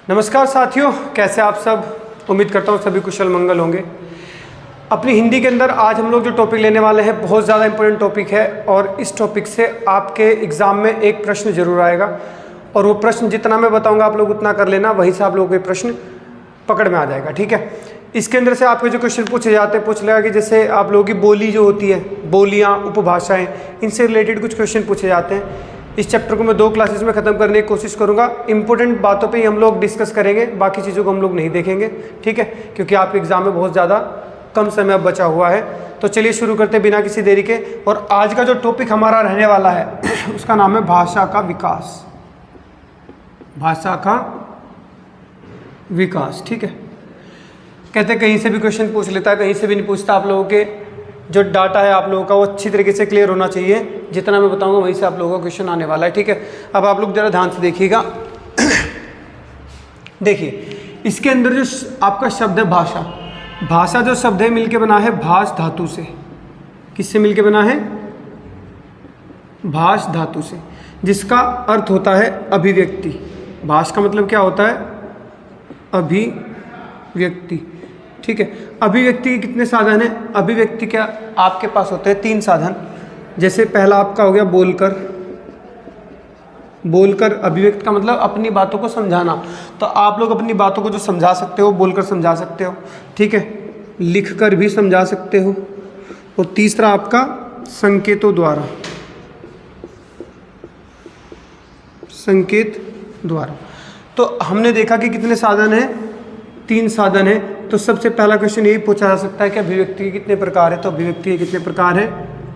नमस्कार साथियों, कैसे आप सब। उम्मीद करता हूँ सभी कुशल मंगल होंगे। अपनी हिंदी के अंदर आज हम लोग जो टॉपिक लेने वाले हैं बहुत ज़्यादा इंपॉर्टेंट टॉपिक है और इस टॉपिक से आपके एग्ज़ाम में एक प्रश्न जरूर आएगा और वो प्रश्न जितना मैं बताऊंगा आप लोग उतना कर लेना, वहीं से आप लोगों के प्रश्न पकड़ में आ जाएगा। ठीक है, इसके अंदर से आपके जो क्वेश्चन पूछे जाते हैं पूछ लेगा कि जैसे आप लोगों की बोली जो होती है, बोलियाँ, उपभाषाएँ, इनसे रिलेटेड कुछ क्वेश्चन पूछे जाते हैं। इस चैप्टर को मैं 2 क्लासेस में ख़त्म करने की कोशिश करूंगा। इंपॉर्टेंट बातों पे ही हम लोग डिस्कस करेंगे, बाकी चीज़ों को हम लोग नहीं देखेंगे। ठीक है, क्योंकि आपके एग्जाम में बहुत ज़्यादा कम समय अब बचा हुआ है। तो चलिए शुरू करते हैं बिना किसी देरी के। और आज का जो टॉपिक हमारा रहने वाला है उसका नाम है भाषा का विकास। भाषा का विकास। ठीक है, कहते हैं कहीं से भी क्वेश्चन पूछ लेता है, कहीं से भी नहीं पूछता। आप लोगों के जो डाटा है आप लोगों का वो अच्छी तरीके से क्लियर होना चाहिए। जितना मैं बताऊंगा वहीं से आप लोगों का क्वेश्चन आने वाला है। ठीक है, अब आप लोग जरा ध्यान से देखिएगा। देखिए, इसके अंदर जो आपका शब्द है भाषा, भाषा जो शब्द है मिलके बना है भाष धातु से। किससे मिलके बना है? भाष धातु से, जिसका अर्थ होता है अभिव्यक्ति। भाष का मतलब क्या होता है? अभिव्यक्ति। ठीक है, अभिव्यक्ति के कितने साधन हैं? अभिव्यक्ति क्या आपके पास होते हैं 3 साधन। जैसे पहला आपका हो गया बोलकर। बोलकर अभिव्यक्त का मतलब अपनी बातों को समझाना। तो आप लोग अपनी बातों को जो समझा सकते हो बोलकर समझा सकते हो। ठीक है, लिखकर भी समझा सकते हो। और तीसरा आपका संकेतों द्वारा। संकेत द्वारा। तो हमने देखा कि कितने साधन हैं? 3 साधन है। तो सबसे पहला क्वेश्चन यही पूछा जा सकता है कि अभिव्यक्ति के कितने प्रकार है। तो अभिव्यक्ति के कितने प्रकार है?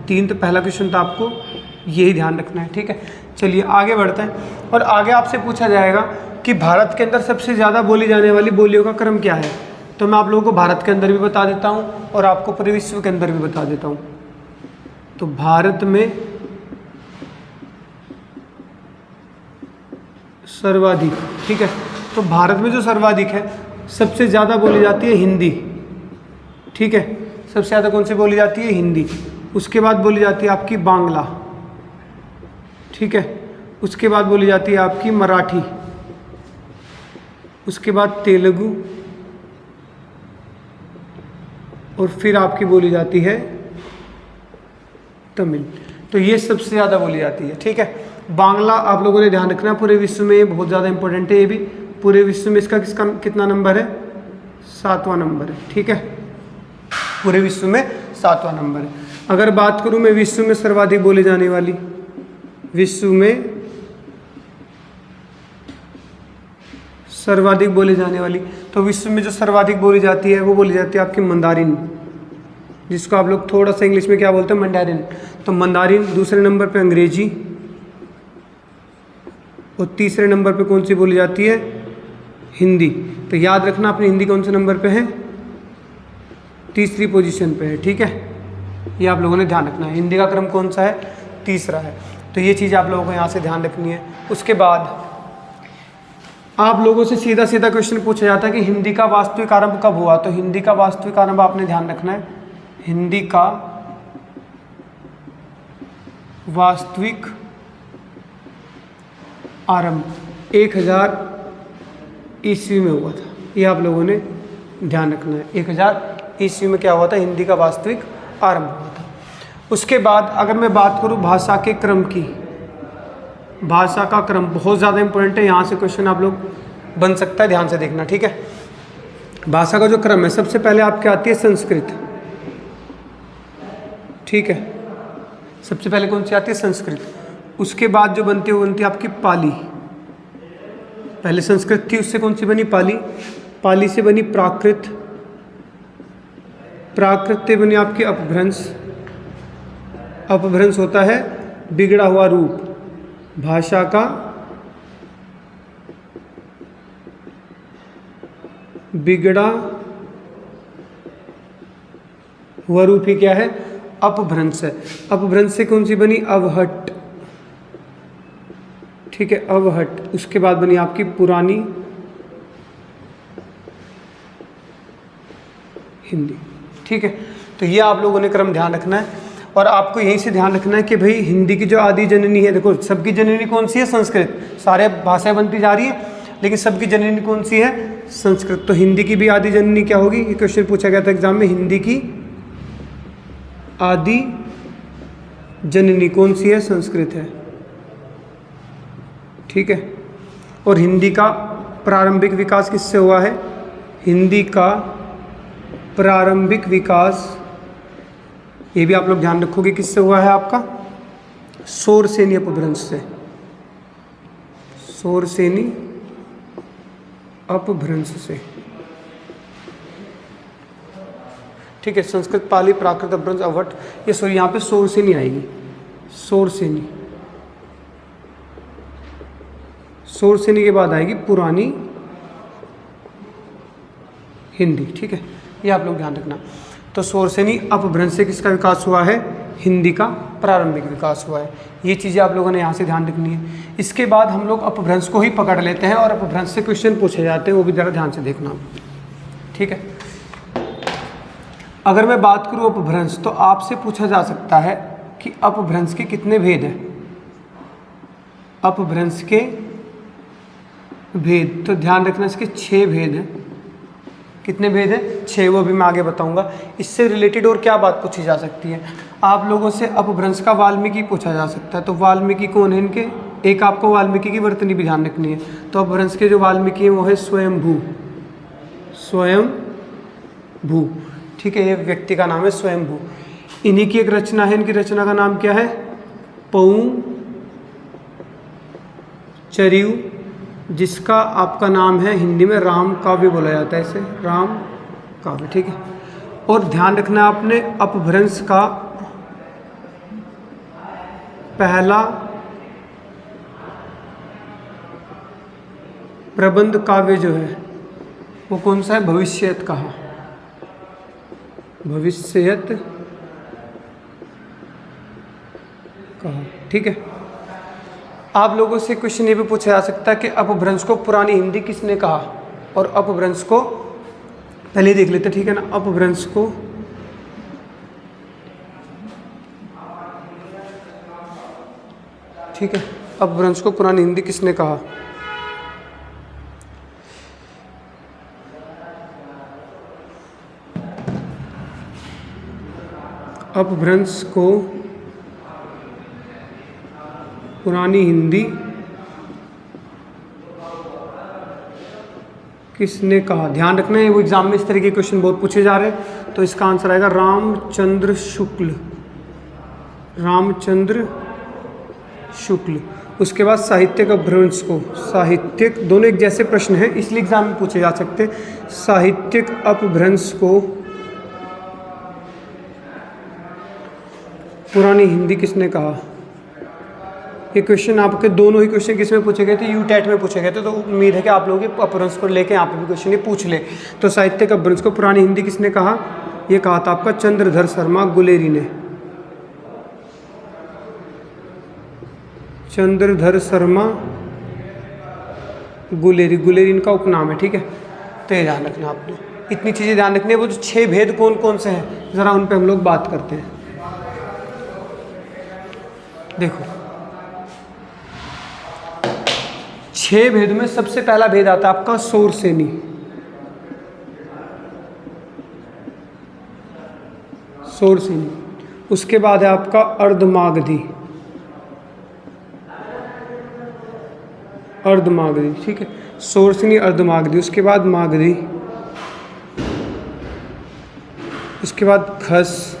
3। तो पहला क्वेश्चन तो आपको यही ध्यान रखना है। ठीक है, चलिए आगे बढ़ते हैं। और आगे आपसे पूछा जाएगा कि भारत के अंदर सबसे ज़्यादा बोली जाने वाली बोलियों का क्रम क्या है। तो मैं आप लोगों को भारत के अंदर भी बता देता हूँ और आपको पूरे विश्व के अंदर भी बता देता हूँ। तो भारत में सर्वाधिक। ठीक है, तो भारत में जो सर्वाधिक है, सबसे ज़्यादा बोली जाती है हिंदी। ठीक है, सबसे ज़्यादा कौन सी बोली जाती है? हिंदी। उसके बाद बोली जाती है आपकी बांग्ला। ठीक है, उसके बाद बोली जाती है आपकी मराठी। उसके बाद तेलुगु और फिर आपकी बोली जाती है तमिल। तो ये सबसे ज़्यादा बोली जाती है। ठीक है, बांग्ला आप लोगों ने ध्यान रखना, पूरे विश्व में ये बहुत ज़्यादा इंपॉर्टेंट है। ये भी पूरे विश्व में इसका कितना नंबर है? 7वां नंबर है। ठीक है, पूरे विश्व में 7वां नंबर है। अगर बात करूं मैं विश्व में सर्वाधिक बोली जाने वाली, विश्व में सर्वाधिक बोली जाने वाली, तो विश्व में जो सर्वाधिक बोली जाती है वो बोली जाती है आपकी मंदारिन, जिसको आप लोग थोड़ा सा इंग्लिश में क्या बोलते हैं? मंडारिन। तो मंदारिन। दूसरे नंबर पे अंग्रेजी और तीसरे नंबर पे कौन सी बोली जाती है? हिंदी। तो याद रखना अपनी हिंदी कौन से नंबर पे है? 3री पोजीशन पे है। ठीक है, ये आप लोगों ने ध्यान रखना है। हिंदी का क्रम कौन सा है? 3रा है। तो ये चीज़ आप लोगों को यहाँ से ध्यान रखनी है। उसके बाद आप लोगों से सीधा सीधा क्वेश्चन पूछा जाता है कि हिंदी का वास्तविक आरंभ कब हुआ। तो हिंदी का वास्तविक आरंभ आपने ध्यान रखना है। हिंदी का वास्तविक आरंभ 1000 ईस्वी में हुआ था। ये आप लोगों ने ध्यान रखना है। 1000 ईस्वी में क्या हुआ था? हिंदी का वास्तविक आरंभ हुआ था। उसके बाद अगर मैं बात करूं भाषा के क्रम की, भाषा का क्रम बहुत ज़्यादा इंपॉर्टेंट है। यहाँ से क्वेश्चन आप लोग बन सकता है, ध्यान से देखना। ठीक है, भाषा का जो क्रम है, सबसे पहले आपके आती है संस्कृत। ठीक है, सबसे पहले कौन सी आती है? संस्कृत। उसके बाद जो बनती है वो बनती है आपकी पाली। पहले संस्कृत थी, उससे कौन सी बनी? पाली। पाली से बनी प्राकृत। प्राकृत से बनी आपकी अपभ्रंश। अपभ्रंश होता है बिगड़ा हुआ रूप। भाषा का बिगड़ा हुआ रूप ही क्या है? अपभ्रंश है। अपभ्रंश से कौन सी बनी? अवहट। ठीक है, अवहट। उसके बाद बनी आपकी पुरानी हिंदी। ठीक है, तो ये आप लोगों ने क्रम ध्यान रखना है। और आपको यहीं से ध्यान रखना है कि भाई हिंदी की जो आदि जननी है, देखो सबकी जननी कौन सी है? संस्कृत। सारे भाषाएं बनती जा रही है। लेकिन सबकी जननी कौन सी है? संस्कृत। तो हिंदी की भी आदि जननी क्या होगी? ये क्वेश्चन पूछा गया था एग्जाम में, हिंदी की आदि जननी कौन सी है? संस्कृत है, ठीक है। और हिंदी का प्रारंभिक विकास किससे हुआ है? हिंदी का प्रारंभिक विकास, ये भी आप लोग ध्यान रखोगे, किससे हुआ है आपका? शौरसेनी अपभ्रंश से। शौरसेनी अपभ्रंश से, ठीक है। संस्कृत, पाली, प्राकृत, अपभ्रंश, अवट, ये सॉरी यहाँ पे शौरसेनी आएगी। शौरसेनी, शौरसेनी के बाद आएगी पुरानी हिंदी, ठीक है। ये आप लोग ध्यान रखना। तो शौरसेनी अपभ्रंश से किसका विकास हुआ है? हिंदी का प्रारंभिक विकास हुआ है। ये चीज़ें आप लोगों ने यहाँ से ध्यान रखनी है। इसके बाद हम लोग अपभ्रंश को ही पकड़ लेते हैं और अपभ्रंश से क्वेश्चन पूछे जाते हैं, वो भी ज़रा ध्यान से देखना, ठीक है। अगर मैं बात करूँ अपभ्रंश, तो आपसे पूछा जा सकता है कि अपभ्रंश के कितने भेद हैं? अपभ्रंश के भेद, तो ध्यान रखना इसके 6 भेद हैं। कितने भेद हैं? 6, वो भी मैं आगे बताऊंगा। इससे रिलेटेड और क्या बात पूछी जा सकती है? आप लोगों से अपभ्रंश का वाल्मीकि पूछा जा सकता है। तो वाल्मीकि कौन है इनके? एक आपको वाल्मीकि की वर्तनी भी ध्यान रखनी है। तो अपभ्रंश के जो वाल्मीकि हैं वो है स्वयंभू। स्वयंभू, ठीक है। ये व्यक्ति का नाम है स्वयंभू। इन्हीं की एक रचना है, इनकी रचना का नाम क्या है? पऊ चरियु, जिसका आपका नाम है हिंदी में राम काव्य बोला जाता है, इसे राम काव्य, ठीक है। और ध्यान रखना आपने, अपभ्रंश का पहला प्रबंध काव्य जो है वो कौन सा है? भविष्यत कहा। भविष्यत कहा, ठीक है। आप लोगों से क्वेश्चन ये भी पूछा जा सकता है कि अपभ्रंश को पुरानी हिंदी किसने कहा? और अपभ्रंश को पहले देख लेते, ठीक है ना। अपभ्रंश को ठीक है, अपभ्रंश को पुरानी हिंदी किसने कहा? अपभ्रंश को पुरानी हिंदी किसने कहा? ध्यान रखना है, वो एग्जाम में इस तरह के क्वेश्चन बहुत पूछे जा रहे हैं। तो इसका आंसर आएगा रामचंद्र शुक्ल। रामचंद्र शुक्ल। उसके बाद साहित्यिक अपभ्रंश को, साहित्यिक, दोनों एक जैसे प्रश्न हैं इसलिए एग्जाम में पूछे जा सकते। साहित्यिक अपभ्रंश को पुरानी हिंदी किसने कहा? ये क्वेश्चन आपके दोनों ही क्वेश्चन किस में पूछे गए थे? यूटेट में पूछे गए थे। तो उम्मीद है कि आप लोगों के अपभ्रंश को लेके यहाँ पे भी क्वेश्चन ये पूछ ले। तो साहित्यिक अपभ्रंश को पुरानी हिंदी किसने कहा? ये कहा था आपका चंद्रधर शर्मा गुलेरी ने। चंद्रधर शर्मा गुलेरी, गुलेरी इनका उपनाम है, ठीक है। तो ये ध्यान रखना आपने, इतनी चीज़ें ध्यान रखनी है। वो जो 6 भेद कौन कौन से हैं ज़रा उन पे हम लोग बात करते हैं। देखो 6 भेद में सबसे पहला भेद आता है आपका शौरसेनी। शौरसेनी। उसके बाद है आपका अर्धमागधी। अर्धमागधी, ठीक है। शौरसेनी, अर्धमागधी। उसके बाद मागधी। उसके बाद खस,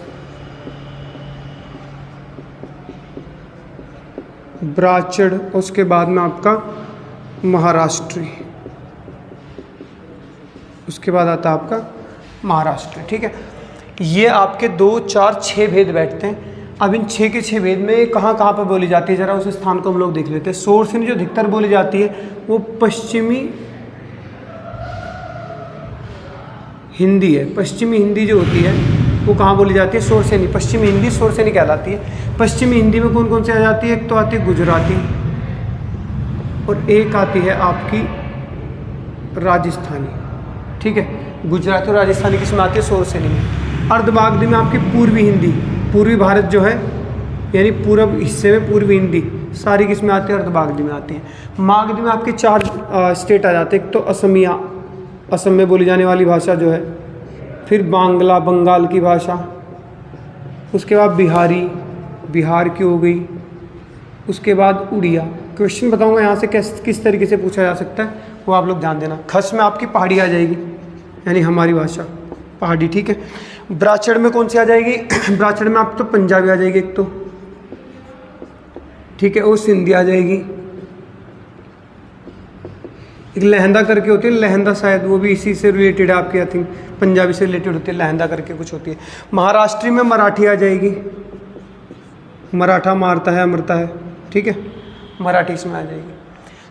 ब्राचड़। उसके बाद में आपका महाराष्ट्री। उसके बाद आता है आपका महाराष्ट्र, ठीक है। ये आपके 2, 4, 6 भेद बैठते हैं। अब इन 6 के 6 भेद में कहाँ कहाँ पर बोली जाती है ज़रा उस स्थान को हम लोग देख लेते हैं। शौरसेनी जो अधिकतर बोली जाती है वो पश्चिमी हिंदी है। पश्चिमी हिंदी जो होती है वो कहाँ बोली जाती है? शौरसेनी। पश्चिमी हिंदी शौरसेनी कहलाती है। पश्चिमी हिंदी में कौन कौन से आ जाती है? एक तो आती है गुजराती और एक आती है आपकी राजस्थानी, ठीक है। गुजराती और राजस्थानी किस में आती है? शौरसेनी में। अर्धमागधी में आपकी पूर्वी हिंदी, पूर्वी भारत जो है यानी पूर्व हिस्से में पूर्वी हिंदी सारी किस में आती है? अर्धमागधी में आती है। मागधी में आपके 4 स्टेट आ जाते हैं। एक तो असमिया, असम में बोली जाने वाली भाषा जो है, फिर बांग्ला, बंगाल की भाषा, उसके बाद बिहारी, बिहार की हो गई, उसके बाद उड़िया। क्वेश्चन बताऊंगा यहाँ से किस तरीके से पूछा जा सकता है, वो आप लोग ध्यान देना। खस में आपकी पहाड़ी आ जाएगी, यानी हमारी भाषा पहाड़ी, ठीक है। ब्राचड़ में कौन सी आ जाएगी? ब्राचड़ में आप तो पंजाबी आ जाएगी एक तो, ठीक है, और सिंधी आ जाएगी। एक लहंदा करके होती है, लहंदा शायद वो भी इसी से रिलेटेड है आपकी, आई थिंक पंजाबी से रिलेटेड होती है, लहंदा करके कुछ होती है। महाराष्ट्री में मराठी आ जाएगी, मराठा मारता है अमरता है, ठीक है, मराठी इसमें आ जाएगी।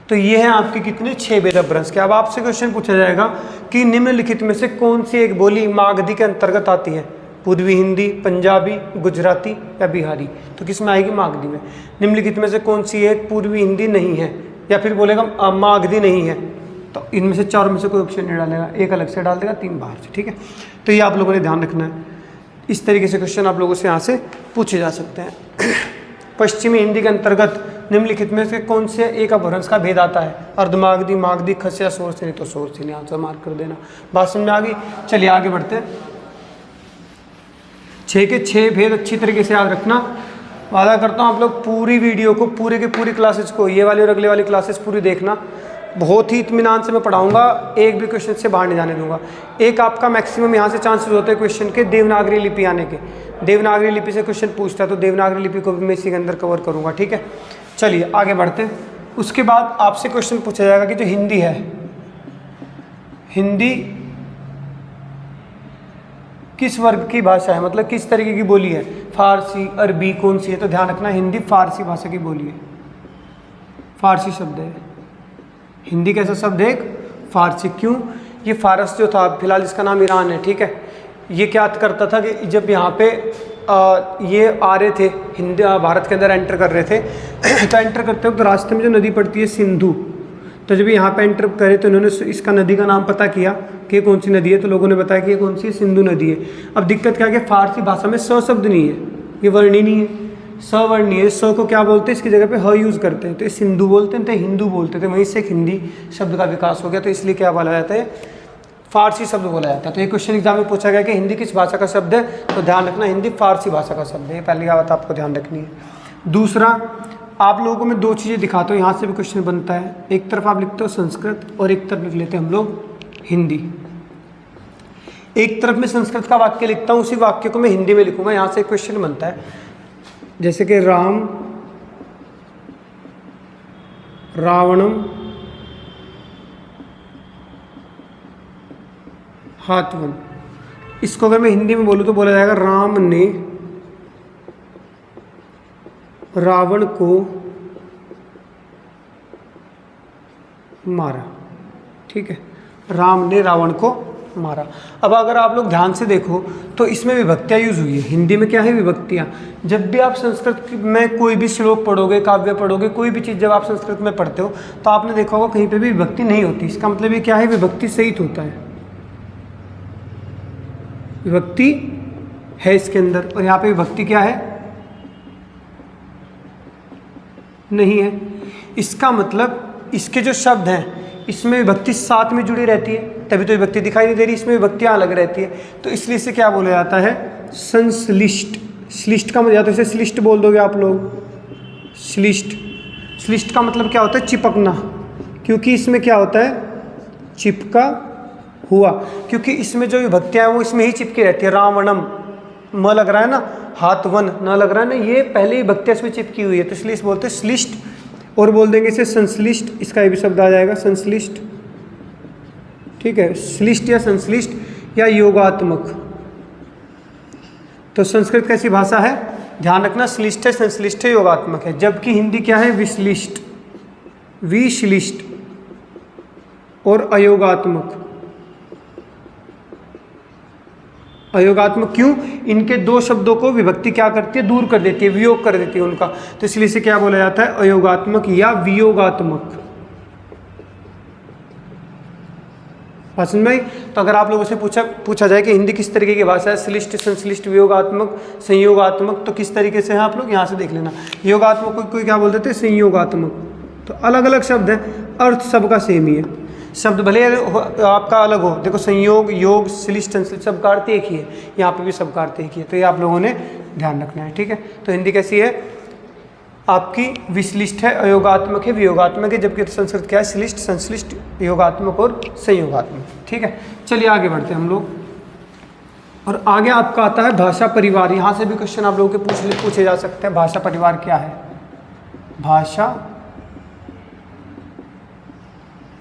तो ये है आपके कितने 6 वेद अपभ्रंश के। अब आपसे क्वेश्चन पूछा जाएगा कि निम्नलिखित में से कौन सी एक बोली मागधी के अंतर्गत आती है? पूर्वी हिंदी, पंजाबी, गुजराती या बिहारी? तो किस में आएगी? मागधी में। निम्नलिखित में से कौन सी एक पूर्वी हिंदी नहीं है, या फिर बोलेगा मागधी नहीं है? तो इनमें से 4 में से कोई ऑप्शन नहीं डालेगा, एक अलग से डाल देगा, 3 बाहर से, ठीक है। तो ये आप लोगों ने ध्यान रखना है। इस तरीके से क्वेश्चन आप लोगों से यहाँ से पूछे जा सकते हैं। पश्चिमी हिंदी के अंतर्गत निम्नलिखित में से कौन से एक अपभ्रंश का भेद आता है? अर्धमागधी, मागधी, खस या शोर से? नहीं तो शोर से नहीं, आंसर मार्क कर देना। बात समझ में आ गई? चलिए आगे बढ़ते हैं। 6 के 6 भेद अच्छी तरीके से याद रखना। वादा करता हूँ आप लोग पूरी वीडियो को, पूरे के पूरी क्लासेस को, ये वाली और अगले वाली क्लासेस पूरी देखना। बहुत ही इत्मीनान से मैं पढ़ाऊंगा, एक भी क्वेश्चन से बाहर नहीं जाने दूंगा। एक आपका मैक्सिमम यहाँ से चांसेस होते हैं क्वेश्चन के देवनागरी लिपि आने के। देवनागरी लिपि से क्वेश्चन पूछता है, तो देवनागरी लिपि को भी मैं इसी के अंदर कवर करूँगा, ठीक है। चलिए आगे बढ़ते हैं। उसके बाद आपसे क्वेश्चन पूछा जाएगा कि जो हिंदी है, हिंदी किस वर्ग की भाषा है, मतलब किस तरीके की बोली है? फारसी, अरबी, कौन सी है? तो ध्यान रखना, हिंदी फारसी भाषा की बोली है, फारसी शब्द है। हिंदी कैसा शब्द है? फारसी। क्यों? ये फारस जो था, फिलहाल इसका नाम ईरान है, ठीक है। ये क्या करता था कि जब यहाँ पे ये आ रहे थे, हिंदी भारत के अंदर एंटर कर रहे थे, तो एंटर करते वक्त रास्ते में जो नदी पड़ती है सिंधु, तो जब यहाँ पे एंटर करे तो इन्होंने इसका नदी का नाम पता किया कि कौन सी नदी है, तो लोगों ने बताया कि ये कौन सी है? सिंधु नदी है। अब दिक्कत क्या है कि फारसी भाषा में स शब्द नहीं है, ये वर्णी नहीं है, सवर्णीय है। स को क्या बोलते हैं? इसकी जगह पे ह यूज़ करते हैं, तो ये सिंधु बोलते हैं, तो हिंदू बोलते थे। वहीं से एक हिंदी शब्द का विकास हो गया, तो इसलिए क्या बोला जाता है? फारसी शब्द बोला जाता है। तो ये क्वेश्चन एग्जाम में पूछा गया कि हिंदी किस भाषा का शब्द है, तो ध्यान रखना हिंदी फारसी भाषा का शब्द है। ये पहली बात आपको ध्यान रखनी है। दूसरा, आप लोगों को मैं 2 चीज़ें दिखाता हूँ, यहाँ से भी क्वेश्चन बनता है। एक तरफ आप लिखते हो संस्कृत और एक तरफ लिख लेते हैं हम लोग हिंदी। एक तरफ मैं संस्कृत का वाक्य लिखता हूँ, उसी वाक्य को मैं हिंदी में लिखूंगा, यहाँ से एक क्वेश्चन बनता है, जैसे कि राम रावणम हाथवन। इसको अगर मैं हिंदी में बोलूँ तो बोला जाएगा राम ने रावण को मारा, ठीक है। राम ने रावण को मारा। अब अगर आप लोग ध्यान से देखो तो इसमें विभक्तियाँ यूज हुई है। हिंदी में क्या है? विभक्तियाँ। जब भी आप संस्कृत में कोई भी श्लोक पढ़ोगे, काव्य पढ़ोगे, कोई भी चीज़ जब आप संस्कृत में पढ़ते हो तो आपने देखा होगा कहीं पे भी विभक्ति नहीं होती। इसका मतलब ये क्या है? विभक्ति सहित होता है, विभक्ति है इसके अंदर। और यहाँ पे विभक्ति क्या है? नहीं है। इसका मतलब इसके जो शब्द हैं इसमें विभक्ति साथ में जुड़ी रहती है, तभी तो विभक्ति दिखाई नहीं दे रही, इसमें विभक्तियाँ अलग रहती है। तो इसलिए इसे क्या बोला जाता है? संश्लिष्ट। श्लिष्ट का मतलब, या तो इसे श्लिष्ट बोल दोगे आप लोग, श्लिष्ट। श्लिष्ट का मतलब क्या होता है? चिपकना, क्योंकि इसमें क्या होता है? चिपका हुआ, क्योंकि इसमें जो विभक्तियाँ हैं वो इसमें ही चिपकी रहती है। रावणम म लग रहा है ना, हाथवन न लग रहा है ना, ये पहले ही विभक्तियाँ इसमें चिपकी हुई है, तो इसलिए इसे बोलते हैं श्लिष्ट। और बोल देंगे इसे संश्लिष्ट, इसका ये भी शब्द आ जाएगा संश्लिष्ट, ठीक है। श्लिष्ट या संश्लिष्ट या योगात्मक। तो संस्कृत कैसी भाषा है? ध्यान रखना, श्लिष्ट है, संश्लिष्ट है, योगात्मक है। जबकि हिंदी क्या है? विश्लिष्ट, विश्लिष्ट और अयोगात्मक। अयोगात्मक क्यों? इनके 2 शब्दों को विभक्ति क्या करती है? दूर कर देती है, वियोग कर देती है उनका, तो इसलिए इसे क्या बोला जाता है? अयोगात्मक या वियोगात्मक। बात समझ में आई? तो अगर आप लोगों से पूछा जाए कि हिंदी किस तरीके की भाषा है, श्लिष्ट, संश्लिष्ट, वियोगात्मक, संयोगात्मक, तो किस तरीके से है आप लोग यहाँ से देख लेना। योगात्मक को कोई क्या बोल देते हैं, संयोगात्मक। तो अलग अलग शब्द है, अर्थ सबका सेम ही है, शब्द भले आपका अलग हो। देखो संयोग, योग, श्लिष्ट, संश्लिष्ट, सबका अर्थ एक ही है, यहाँ पे भी सबका अर्थ एक ही है। तो ये आप लोगों ने ध्यान रखना है, ठीक है। तो हिंदी कैसी है आपकी, विश्लिष्ट है, अयोगात्मक है, वियोगात्मक है, जबकि संस्कृत क्या है, श्लिष्ट, संश्लिष्ट, योगात्मक और संयोगात्मक, ठीक है। चलिए आगे बढ़ते हैं हम लोग। और आगे आपका आता है भाषा परिवार। यहाँ से भी क्वेश्चन आप लोगों के पूछे जा सकते हैं। भाषा परिवार क्या है, भाषा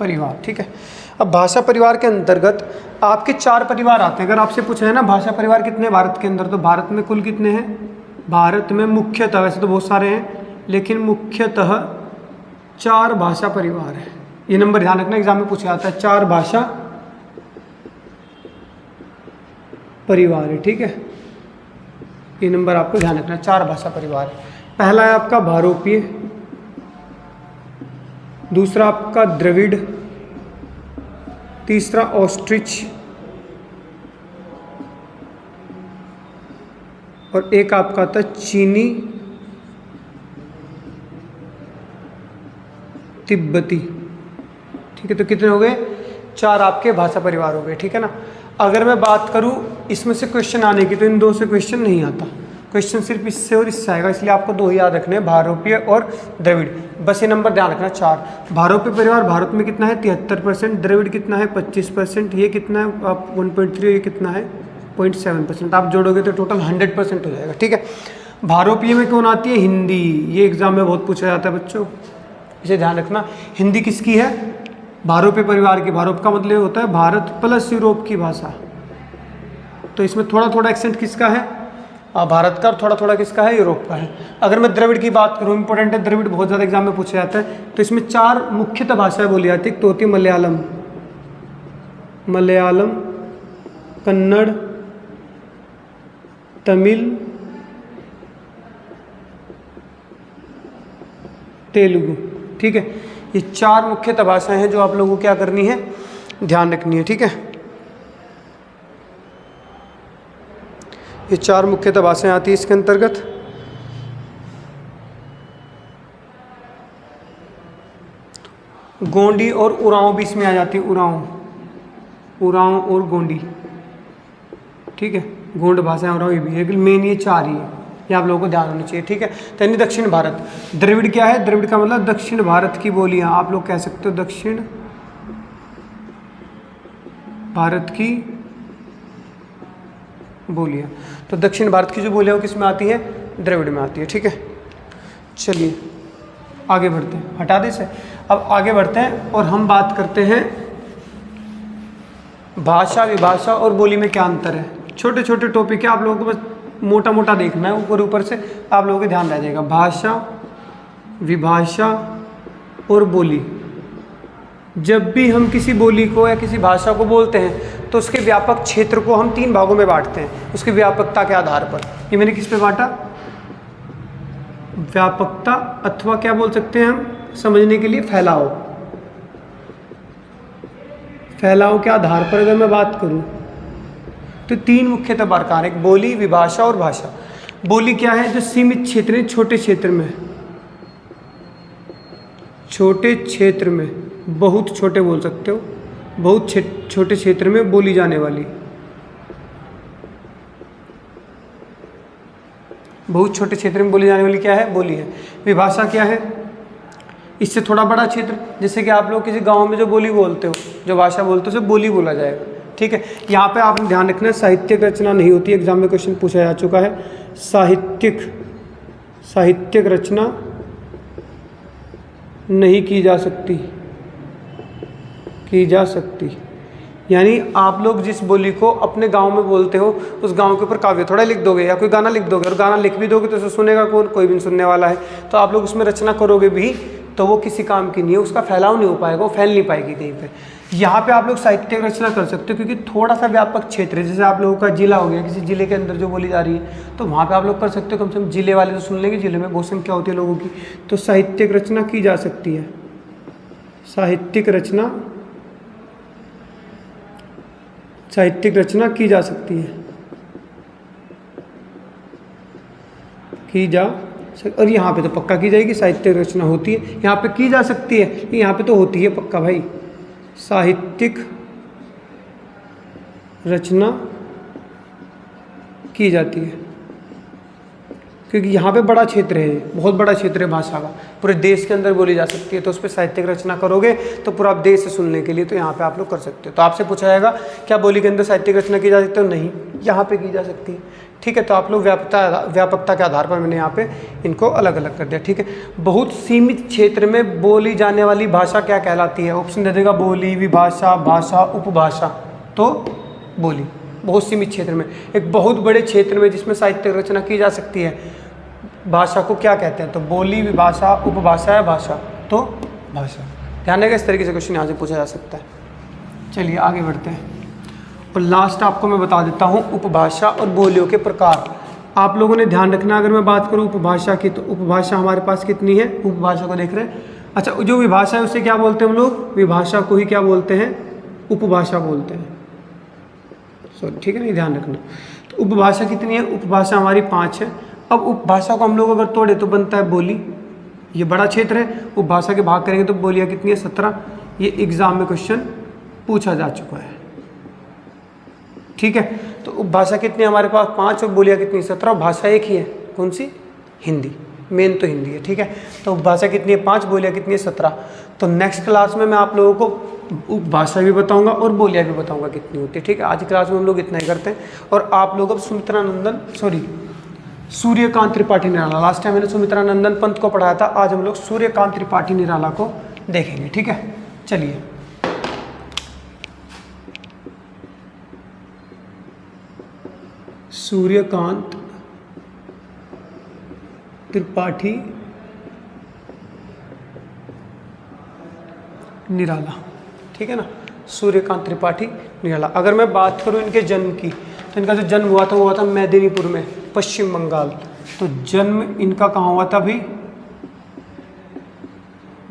परिवार, ठीक है। अब भाषा परिवार के अंतर्गत आपके 4 परिवार आते हैं। अगर आपसे पूछा है ना भाषा परिवार कितने भारत के अंदर, तो भारत में कुल कितने हैं, भारत में मुख्यतः, वैसे तो बहुत सारे हैं लेकिन मुख्यतः 4 भाषा परिवार है। ये नंबर ध्यान रखना, एग्जाम में पूछा जाता है, 4 भाषा परिवार है, ठीक है। ये नंबर आपको ध्यान रखना, 4 भाषा परिवार है। पहला है आपका भारोपीय, दूसरा आपका द्रविड़, तीसरा ऑस्ट्रिच, और एक आपका आता चीनी तिब्बती, ठीक है। तो कितने हो गए, 4 आपके भाषा परिवार हो गए, ठीक है ना। अगर मैं बात करूं इसमें से क्वेश्चन आने की, तो इन 2 से क्वेश्चन नहीं आता, क्वेश्चन सिर्फ इससे और इससे आएगा, इसलिए आपको 2 ही याद रखने हैं, भारोपीय और द्रविड़। बस ये नंबर ध्यान रखना 4। भारोपीय परिवार भारत में कितना है, 73%, द्रविड़ कितना है 25%, ये कितना है आप 1.3, ये कितना है 0.7%, आप जोड़ोगे तो टोटल 100% हो जाएगा, ठीक है। भारोपीय में कौन आती है, हिंदी। ये एग्जाम में बहुत पूछा जाता है बच्चों, इसे ध्यान रखना। हिंदी किसकी है, भारोपीय परिवार की। भारोप का मतलब होता है भारत प्लस यूरोप की भाषा। तो इसमें थोड़ा थोड़ा एक्सेंट किसका है, भारत का, और थोड़ा थोड़ा किसका है, यूरोप का है। अगर मैं द्रविड़ की बात करूँ, इंपॉर्टेंट है, द्रविड़ बहुत ज़्यादा एग्जाम में पूछा जाता है। तो इसमें 4 मुख्यतः भाषाएं बोली जाती है। तो होती है मलयालम, मलयालम, कन्नड़, तमिल, तेलुगु, ठीक है। ये 4 मुख्यतः भाषाएं हैं जो आप लोगों को क्या करनी है, ध्यान रखनी है, ठीक है। ये 4 मुख्यतः भाषाएं आती है इसके अंतर्गत। गोंडी और उरांव भी इसमें आ जाती है, उरांव और गोंडी, ठीक है। गोंड भाषाएं उरांव भी है, मेन ये 4 ही है, ये आप लोगों को ध्यान होनी चाहिए, ठीक है। तो यानी दक्षिण भारत। द्रविड़ क्या है, द्रविड़ का मतलब दक्षिण भारत की बोलियां, आप लोग कह सकते हो दक्षिण भारत की बोलियां। तो दक्षिण भारत की जो बोलियां वो किस में आती है, द्रविड़ में आती है, ठीक है। चलिए आगे बढ़ते हैं, हटा दे से। अब आगे बढ़ते हैं और हम बात करते हैं भाषा, विभाषा और बोली में क्या अंतर है। छोटे छोटे टॉपिक है, आप लोगों को बस मोटा मोटा देखना है, ऊपर ऊपर से आप लोगों को ध्यान रह जाएगा। भाषा, विभाषा और बोली। जब भी हम किसी बोली को या किसी भाषा को बोलते हैं तो उसके व्यापक क्षेत्र को हम 3 भागों में बांटते हैं, उसकी व्यापकता के आधार पर। ये मैंने किस पे बांटा, व्यापकता, अथवा क्या बोल सकते हैं हम समझने के लिए, फैलाव। फैलाव के आधार पर अगर मैं बात करूं तो 3 मुख्यतः प्रकार, एक बोली, विभाषा और भाषा। बोली क्या है, जो सीमित क्षेत्र में, छोटे क्षेत्र में, छोटे क्षेत्र में, बहुत छोटे बोल सकते हो, बहुत छोटे क्षेत्र में बोली जाने वाली, बहुत छोटे क्षेत्र में बोली जाने वाली क्या है, बोली है। विभाषा क्या है, इससे थोड़ा बड़ा क्षेत्र, जैसे कि आप लोग किसी गांव में जो बोली बोलते हो, जो भाषा बोलते हो, उसे बोली बोला जाएगा, ठीक है। यहाँ पे आपने ध्यान रखना है, साहित्यिक रचना नहीं होती, एग्जाम में क्वेश्चन पूछा जा चुका है। साहित्यिक रचना नहीं की जा सकती, यानी आप लोग जिस बोली को अपने गांव में बोलते हो, उस गांव के ऊपर काव्य थोड़ा लिख दोगे या कोई गाना लिख दोगे, और गाना लिख भी दोगे तो उसे सुनेगा कौन, कोई भी सुनने वाला है। तो आप लोग उसमें रचना करोगे भी तो वो किसी काम की नहीं है, उसका फैलाव नहीं हो पाएगा, वो फैल नहीं पाएगी कहीं पे। यहाँ पे आप लोग साहित्यिक रचना कर सकते हो, क्योंकि थोड़ा सा व्यापक क्षेत्र है। जैसे आप लोगों का जिला हो गया, किसी जिले के अंदर जो बोली जा रही है, तो वहाँ पे आप लोग कर सकते हो, कम से कम जिले वाले तो सुन लेंगे, जिले में बहुत संख्या होती है लोगों की, तो साहित्यिक रचना की जा सकती है। साहित्यिक रचना साहित्यिक रचना की जा सकती है, और यहाँ पे तो पक्का की जाएगी, साहित्यिक रचना होती है, यहाँ पे की जा सकती है, यहाँ पे तो होती है पक्का भाई। साहित्यिक रचना की जाती है, क्योंकि यहाँ पे बड़ा क्षेत्र है, बहुत बड़ा क्षेत्र है भाषा का, पूरे देश के अंदर बोली जा सकती है, तो उस पर साहित्यिक रचना करोगे तो पूरा आप देश से सुनने के लिए, तो यहाँ पे आप लोग कर सकते हो। तो आपसे पूछा जाएगा क्या बोली के अंदर साहित्यिक रचना की जा सकती है? नहीं, यहाँ पे की जा सकती है। ठीक है, तो आप लोग व्यापकता के आधार पर मैंने यहाँ पे इनको अलग अलग कर दिया। ठीक है, बहुत सीमित क्षेत्र में बोली जाने वाली भाषा क्या कहलाती है? ऑप्शन दे देगा, बोली, विभाषा, भाषा, उपभाषा। तो बोली बहुत सीमित क्षेत्र में, एक बहुत बड़े क्षेत्र में जिसमें साहित्यिक रचना की जा सकती है, भाषा को क्या कहते हैं? तो बोली, विभाषा, उपभाषा या भाषा? तो भाषा। ध्यान रखिएगा, इस तरीके से क्वेश्चन यहाँ से पूछा जा सकता है। चलिए आगे बढ़ते हैं, और लास्ट आपको मैं बता देता हूँ उपभाषा और बोलियों के प्रकार। आप लोगों ने ध्यान रखना, अगर मैं बात करूँ उपभाषा की, तो उपभाषा हमारे पास कितनी है? उपभाषा को देख रहे हैं। अच्छा, जो विभाषा है उसे क्या बोलते हैं हम लोग? विभाषा को ही क्या बोलते हैं? उपभाषा बोलते हैं। सॉरी, ठीक है, नहीं, ध्यान रखना। तो उपभाषा कितनी है? उपभाषा हमारी 5 है। अब उपभाषा को हम लोग अगर तोड़े तो बनता है बोली, ये बड़ा क्षेत्र है, उपभाषा के भाग करेंगे तो बोलियाँ कितनी है? 17। ये एग्जाम में क्वेश्चन पूछा जा चुका है। ठीक है, तो उपभाषा कितनी है हमारे पास? 5, और बोलियाँ कितनी? 17। भाषा एक ही है, कौन सी? हिंदी, मेन तो हिंदी है। ठीक है, तो उपभाषा कितनी है? 5, बोलियाँ कितनी है? 17। तो नेक्स्ट क्लास में मैं आप लोगों को उपभाषा भी बताऊंगा और बोलियाँ भी बताऊंगा कितनी होती है। ठीक है, आज की क्लास में हम लोग इतना ही करते हैं, और आप लोग अब सूर्यकांत त्रिपाठी निराला, लास्ट टाइम मैंने सुमित्रानंदन पंत को पढ़ाया था, आज हम लोग सूर्यकांत त्रिपाठी निराला को देखेंगे। ठीक है, चलिए सूर्यकांत त्रिपाठी निराला। ठीक है ना, सूर्यकांत त्रिपाठी निराला। अगर मैं बात करूं इनके जन्म की, तो इनका जो जन्म हुआ था वो हुआ था मेदिनीपुर में, पश्चिम बंगाल। तो जन्म इनका कहाँ हुआ था भाई?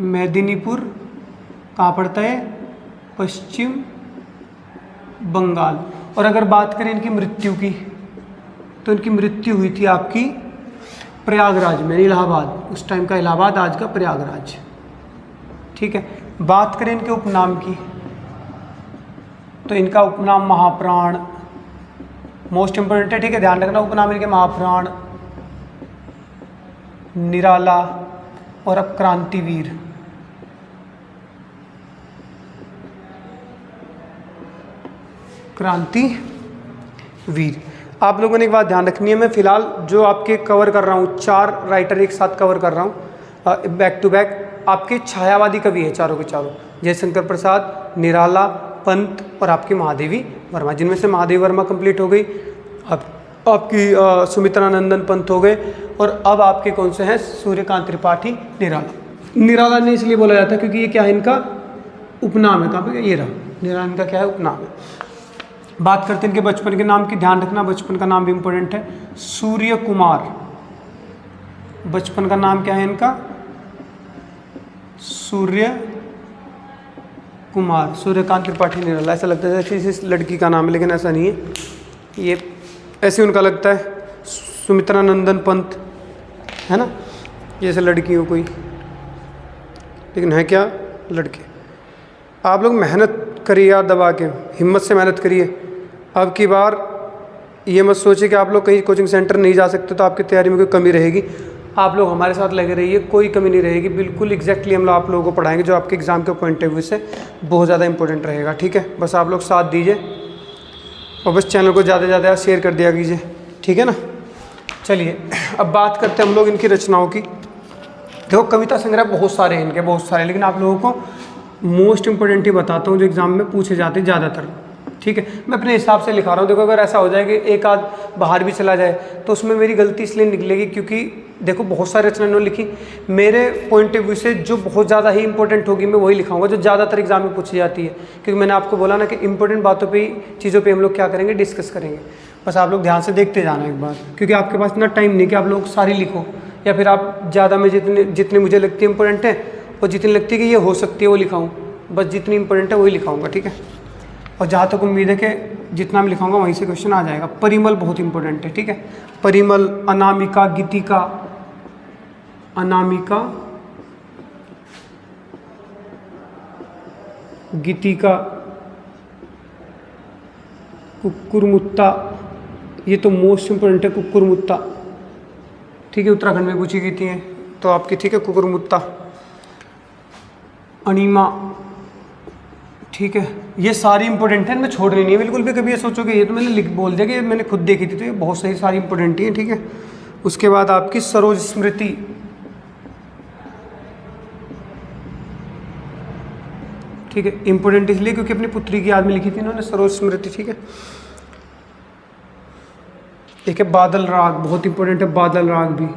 मेदिनीपुर कहाँ पड़ता है? पश्चिम बंगाल। और अगर बात करें इनकी मृत्यु की, तो इनकी मृत्यु हुई थी आपकी प्रयागराज में, इलाहाबाद, उस टाइम का इलाहाबाद, आज का प्रयागराज। ठीक है, बात करें इनके उपनाम की, तो इनका उपनाम महाप्राण मोस्ट इंपोर्टेंट है। ठीक है, ध्यान रखना, उपनाम इनके महाप्राण, निराला और अब क्रांतिवीर। क्रांतिवीर। आप लोगों ने एक बात ध्यान रखनी है, मैं फिलहाल जो आपके कवर कर रहा हूँ, 4 राइटर एक साथ कवर कर रहा हूँ बैक टू बैक। आपके छायावादी कवि है चारों के चारों, जयशंकर प्रसाद, निराला, पंत और आपकी महादेवी वर्मा, जिनमें से महादेवी वर्मा कंप्लीट हो गई, आपकी सुमित्रानंदन पंत हो गए, और अब आपके कौन से हैं? सूर्यकांत त्रिपाठी निराला। निराला ने इसलिए बोला जाता है क्योंकि ये क्या है? इनका उपनाम है। कहाँ पे? ये रहा, निराला इनका क्या है? उपनाम है। बात करते हैं इनके बचपन के नाम की, ध्यान रखना बचपन का नाम भी इंपॉर्टेंट है, सूर्य कुमार। बचपन का नाम क्या है इनका? सूर्य कुमार। सूर्यकांत त्रिपाठी निराला, ऐसा लगता है जैसे इस लड़की का नाम है, लेकिन ऐसा नहीं है, ये ऐसे उनका लगता है। सुमित्रानंदन पंत है ना, जैसे लड़की हो कोई, लेकिन है क्या? लड़के। आप लोग मेहनत करिए यार, दबा के हिम्मत से मेहनत करिए। अब की बार ये मत सोचिए कि आप लोग कहीं कोचिंग सेंटर नहीं जा सकते तो आपकी तैयारी में कोई कमी रहेगी। आप लोग हमारे साथ लगे रहिए, कोई कमी नहीं रहेगी, बिल्कुल एग्जैक्टली हम लोग आप लोगों को पढ़ाएंगे जो आपके एग्ज़ाम के पॉइंट ऑफ व्यू से बहुत ज़्यादा इंपॉर्टेंट रहेगा। ठीक है, बस आप लोग साथ दीजिए और बस चैनल को ज़्यादा से ज़्यादा शेयर कर दिया कीजिए। ठीक है ना, चलिए अब बात करते हैं हम लोग इनकी रचनाओं की। देखो कविता संग्रह बहुत सारे हैं इनके, बहुत सारे, लेकिन आप लोगों को मोस्ट इंपॉर्टेंट ही बताता हूँ जो एग्ज़ाम में पूछे जाते हैं ज़्यादातर। ठीक है, मैं अपने हिसाब से लिखा रहा हूँ। देखो अगर ऐसा हो जाए कि एक आध बाहर भी चला जाए तो उसमें मेरी गलती इसलिए निकलेगी क्योंकि देखो बहुत सारी रचना इन्होंने लिखी, मेरे पॉइंट ऑफ व्यू से जो बहुत ज़्यादा ही इंपॉर्टेंट होगी मैं वही लिखाऊंगा जो ज़्यादातर एग्जाम में पूछी जाती है। क्योंकि मैंने आपको बोला ना कि इंपॉर्टेंट बातों पे चीज़ों पे हम लोग क्या करेंगे, डिस्कस करेंगे। बस आप लोग ध्यान से देखते जाना एक बार, क्योंकि आपके पास इतना टाइम नहीं कि आप लोग सारी लिखो, या फिर आप ज़्यादा में जितनी मुझे लगती है इंपॉर्टेंट है और जितनी लगती है कि ये हो सकती है वो लिखाऊँ, बस जितनी इंपॉर्टेंट है वही लिखाऊँगा। ठीक है, और जहाँ तक उम्मीद है कि जितना मैं लिखाऊंगा वहीं से क्वेश्चन आ जाएगा। परिमल बहुत इंपॉर्टेंट है, ठीक है। परिमल, अनामिका, गीतिका, अनामिका, गीतिका, कुक्कुरमुत्ता, ये तो मोस्ट इंपोर्टेंट है कुक्कुरमुत्ता, ठीक है, उत्तराखंड में पूछी गई थी तो आपकी, ठीक है, कुक्कुरमुत्ता। अनीमा, ठीक है, ये सारी इंपॉर्टेंट है, इनमें छोड़नी नहीं है बिल्कुल भी। कभी ये सोचोगे ये तो मैंने बोल दिया कि ये मैंने खुद देखी थी, तो ये बहुत सही सारी इंपॉर्टेंट ही है, ठीक है। उसके बाद आपकी सरोज स्मृति, ठीक है, इंपॉर्टेंट इसलिए क्योंकि अपनी पुत्री की याद में लिखी थी इन्होंने सरोज स्मृति, ठीक है। एक है बादल राग, बहुत इंपॉर्टेंट है बादल राग भी।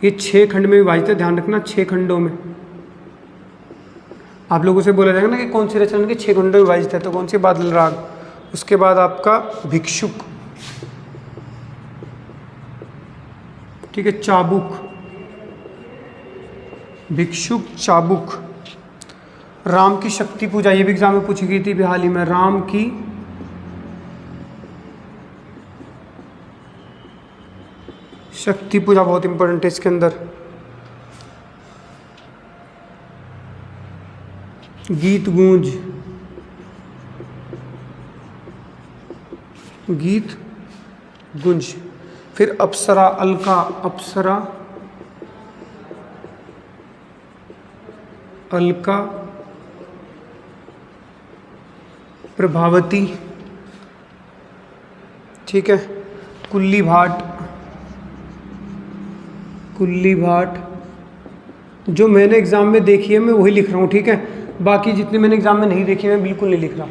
ये 6 खंड में विभाजित है, ध्यान रखना 6 खंडों में। आप लोगों से बोला जाएगा ना कि कौन सी रचना के 6 खंडों में विभाजित है, तो कौन सी बादल राग। उसके बाद आपका भिक्षुक, ठीक है, चाबुक, भिक्षुक, चाबुक। राम की शक्ति पूजा, ये भी एग्जाम में पूछी गई थी हाल ही में। राम की शक्ति पूजा बहुत इंपॉर्टेंट है इसके अंदर। गीत गूंज, गीत गुंज। फिर अप्सरा, अलका, अप्सरा, अलका, प्रभावती, ठीक है, कुल्ली भाट, कुल्ली भाट। जो मैंने एग्ज़ाम में देखी है मैं वही लिख रहा हूँ, ठीक है। बाकी जितने मैंने एग्ज़ाम में नहीं देखी मैं बिल्कुल नहीं लिख रहा।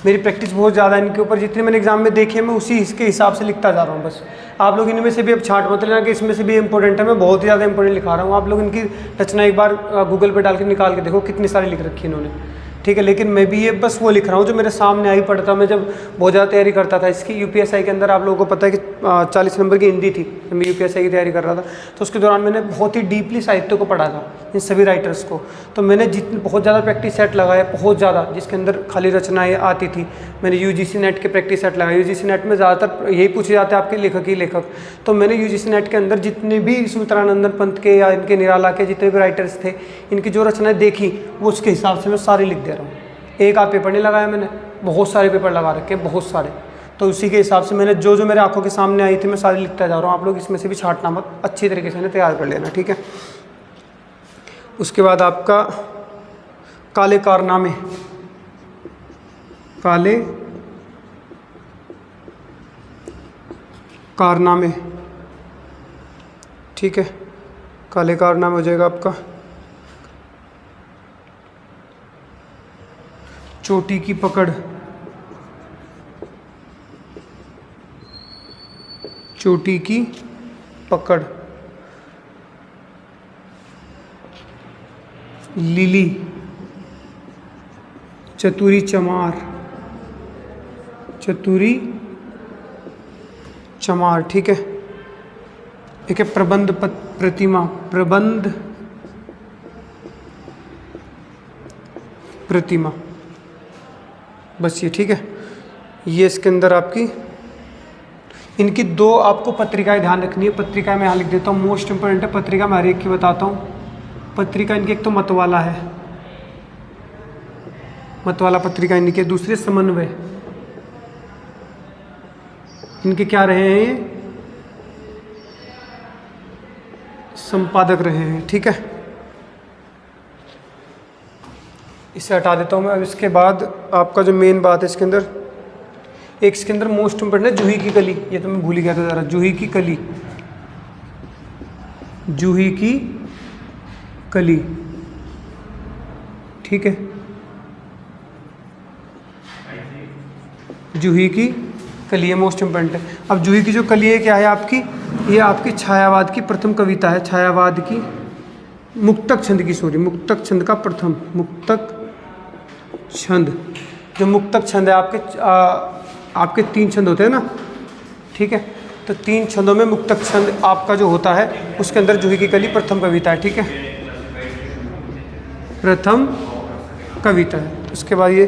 मेरी प्रैक्टिस बहुत ज़्यादा है इनके ऊपर, जितने मैंने एग्जाम में देखे मैं उसी इसके हिसाब से लिखता जा रहा हूँ बस। आप लोग इनमें से भी अब छांट मत लेना कि इसमें से भी इंपॉर्टेंट है, मैं बहुत ही ज़्यादा इंपॉर्टेंट लिखा रहा हूँ। आप लोग इनकी रचना एक बार गूगल पे डाल के निकाल के देखो कितनी सारी लिख रखी है इन्होंने, ठीक है। लेकिन मैं भी ये बस वो लिख रहा हूँ जो मेरे सामने आई पढ़ता। मैं जब बहुत ज़्यादा तैयारी करता था इसकी, यूपीएसआई के अंदर आप लोगों को पता है कि 40 नंबर की हिंदी थी, जब मैं यूपीएसआई की तैयारी कर रहा था तो उसके दौरान मैंने बहुत ही डीपली साहित्य को पढ़ा था, इन सभी राइटर्स को। तो मैंने जितनी बहुत ज़्यादा प्रैक्टिस सेट लगाया, बहुत ज़्यादा, जिसके अंदर खाली रचनाएँ आती थी। मैंने यूजीसी नेट के प्रैक्टिस सेट लगाए। यूजीसी नेट में ज़्यादातर यही पूछे जाते हैं आपके लेखक ही लेखक। तो मैंने यूजीसी नेट के अंदर जितने भी सुमित्रानंदन पंत के या इनके निराला के जितने भी राइटर्स थे, इनकी जो रचनाएँ देखी वो उसके हिसाब से मैं सारी लिख दे रहा हूँ। एक आध पेपर नहीं लगाया मैंने, बहुत सारे पेपर लगा रखे हैं, बहुत सारे। तो उसी के हिसाब से मैंने जो जो मेरे आंखों के सामने आई थी मैं सारी लिखता जा रहा हूँ। आप लोग इसमें से भी छांटना मत, अच्छी तरीके से तैयार कर लेना, ठीक है। उसके बाद आपका काले कारनामे, काले कारनामे, ठीक है, काले कारनामे हो जाएगा आपका। चोटी की पकड़, चोटी की पकड़। लिली, चतुरी चमार, चतुरी चमार, ठीक है। एक है प्रबंध प्रतिमा, प्रबंध प्रतिमा, बस ये, ठीक है। ये इसके अंदर आपकी इनकी 2 आपको पत्रिकाएं ध्यान रखनी है। पत्रिकाएं मैं यहाँ लिख देता हूँ, मोस्ट इंपोर्टेंट है पत्रिका, मैं हर एक की बताता हूँ। पत्रिका इनकी एक तो मतवाला है, मतवाला पत्रिका इनकी। दूसरे समन्वय, इनके क्या रहे हैं, संपादक रहे हैं, ठीक है। इसे हटा देता हूँ मैं। अब इसके बाद आपका जो मेन बात है इसके अंदर, एक इसके अंदर मोस्ट इंपोर्टेंट है जूही की कली। ये तो मैं भूल ही गया था ज़रा, जूही की कली, जूही की कली, ठीक है। जूही की कली, ये मोस्ट इंपोर्टेंट है। अब जूही की जो कली है क्या है आपकी, ये आपकी छायावाद की प्रथम कविता है। छायावाद की, मुक्तक छंद की, सॉरी, मुक्तक छंद का प्रथम, मुक्तक छंद। जो मुक्तक छंद है आपके 3 छंद होते हैं ना, ठीक है। तो 3 छंदों में मुक्तक छंद आपका जो होता है उसके अंदर जूही की कली प्रथम कविता है, ठीक है, प्रथम कविता है। उसके बाद ये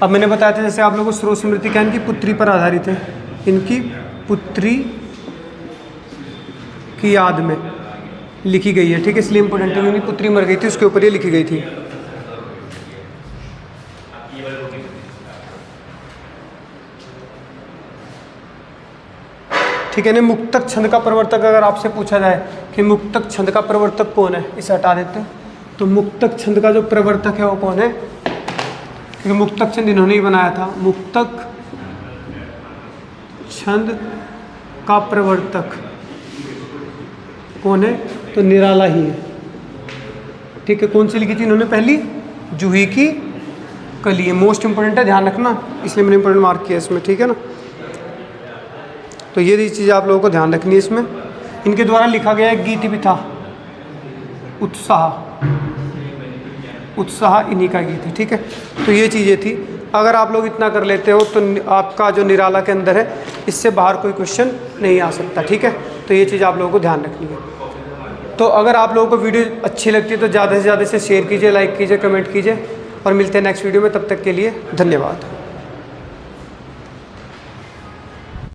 अब मैंने बताया था जैसे आप लोगों को स्रोत स्मृति क्या इनकी पुत्री पर आधारित है, इनकी पुत्री की याद में लिखी गई है, ठीक है, इसलिए इंपॉर्टेंट है, उनकी पुत्री मर गई थी उसके ऊपर ये लिखी गई थी। ठीक है ना। मुक्तक छंद का प्रवर्तक अगर आपसे पूछा जाए कि मुक्तक छंद का प्रवर्तक कौन है, इसे हटा देते हैं, तो मुक्तक छंद का जो प्रवर्तक है वो कौन है, क्योंकि मुक्तक छंद इन्होंने ही बनाया था। मुक्तक छंद का प्रवर्तक कौन है, तो निराला ही है। ठीक है, कौन सी लिखी थी इन्होंने पहली, जूही की कली, मोस्ट इंपोर्टेंट है, ध्यान रखना, इसलिए मैंने इंपोर्टेंट मार्क किया इसमें, ठीक है ना। तो ये चीज़ आप लोगों को ध्यान रखनी है इसमें। इनके द्वारा लिखा गया एक गीत भी था, उत्साह, उत्साह इन्हीं का गीत है, ठीक है। तो ये चीज़ें थी, अगर आप लोग इतना कर लेते हो तो आपका जो निराला के अंदर है इससे बाहर कोई क्वेश्चन नहीं आ सकता, ठीक है। तो ये चीज़ आप लोगों को ध्यान रखनी है। तो अगर आप लोगों को वीडियो अच्छी लगती है तो ज़्यादा से ज़्यादा इसे शेयर कीजिए, लाइक कीजिए, कमेंट कीजिए, और मिलते हैं नेक्स्ट वीडियो में। तब तक के लिए धन्यवाद।